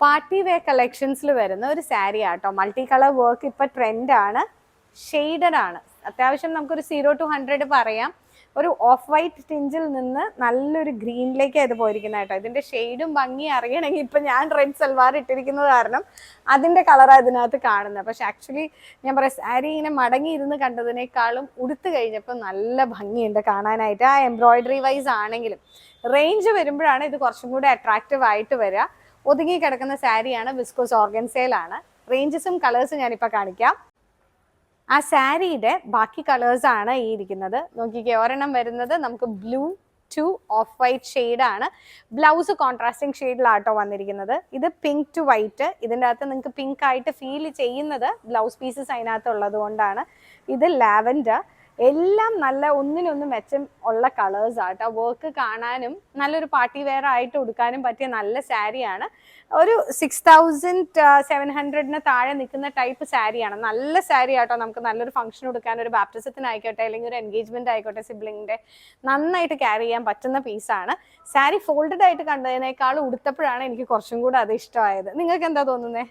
Party wear കളക്ഷൻസിൽ വരുന്ന ഒരു സാരി ആട്ടോ. മൾട്ടി കളർ വർക്ക് ഇപ്പൊ ട്രെൻഡാണ്. ഷെയ്ഡഡ് ആണ്. അത്യാവശ്യം നമുക്കൊരു 0-100 പറയാം. ഒരു ഓഫ് വൈറ്റ് ടിഞ്ചിൽ നിന്ന് നല്ലൊരു ഗ്രീനിലേക്ക് അത് പോയിരിക്കുന്ന കേട്ടോ. ഇതിന്റെ ഷെയ്ഡും ഭംഗി അറിയണമെങ്കിൽ ഇപ്പൊ ഞാൻ റെഡ് സൽവാർ ഇട്ടിരിക്കുന്നത് കാരണം അതിന്റെ കളറാണ് ഇതിനകത്ത് കാണുന്നത്. പക്ഷെ ആക്ച്വലി ഞാൻ പറയാം, സാരി ഇങ്ങനെ മടങ്ങിയിരുന്ന് കണ്ടതിനേക്കാളും ഉടുത്ത് കഴിഞ്ഞപ്പോൾ നല്ല ഭംഗിയുണ്ട് കാണാനായിട്ട്. ആ എംബ്രോയിഡറി വൈസ് ആണെങ്കിലും റേഞ്ച് വരുമ്പോഴാണ് ഇത് കുറച്ചും കൂടി അട്രാക്റ്റീവ് ആയിട്ട് വരിക. ഒതുങ്ങി കിടക്കുന്ന സാരിയാണ്, വിസ്കോസ് ഓർഗൻസയിലാണ്. റേഞ്ചസും കളേഴ്സും ഞാനിപ്പോൾ കാണിക്കാം. ആ സാരിയുടെ ബാക്കി കളേഴ്സ് ആണ് ഈ ഇരിക്കുന്നത്. നോക്കിക്കേ, ഒരെണ്ണം വരുന്നത് നമുക്ക് ബ്ലൂ ടു ഓഫ് വൈറ്റ് ഷെയ്ഡാണ്. ബ്ലൗസ് കോൺട്രാസ്റ്റിംഗ് ഷെയ്ഡിലാട്ടോ വന്നിരിക്കുന്നത്. ഇത് പിങ്ക് ടു വൈറ്റ്. ഇതിൻ്റെ അകത്ത് നിങ്ങൾക്ക് പിങ്ക് ആയിട്ട് ഫീൽ ചെയ്യുന്നത് ബ്ലൗസ് പീസസ് അതിനകത്ത് ഉള്ളത് കൊണ്ടാണ്. ഇത് ലാവൻഡർ. എല്ലാം നല്ല ഒന്നിനൊന്നും മെച്ചം ഉള്ള കളേഴ്സ് ആട്ടോ. വർക്ക് കാണാനും നല്ലൊരു പാർട്ടി വെയർ ആയിട്ട് ഉടുക്കാനും പറ്റിയ നല്ല സാരിയാണ്. ഒരു 6700 താഴെ നിൽക്കുന്ന ടൈപ്പ് സാരിയാണ്. നല്ല സാരി ആട്ടോ. നമുക്ക് നല്ലൊരു ഫംഗ്ഷൻ എടുക്കാൻ, ഒരു ബാപ്റ്റിസത്തിനായിക്കോട്ടെ അല്ലെങ്കിൽ ഒരു എൻഗേജ്മെന്റ് ആയിക്കോട്ടെ, സിബ്ലിങ്ങിന്റെ നന്നായിട്ട് ക്യാരി ചെയ്യാൻ പറ്റുന്ന പീസാണ്. സാരി ഫോൾഡഡ് ആയിട്ട് കണ്ടതിനേക്കാളും ഉടുത്തപ്പോഴാണ് എനിക്ക് കുറച്ചും കൂടെ അത് ഇഷ്ടമായത്. നിങ്ങൾക്ക് എന്താ തോന്നുന്നത്?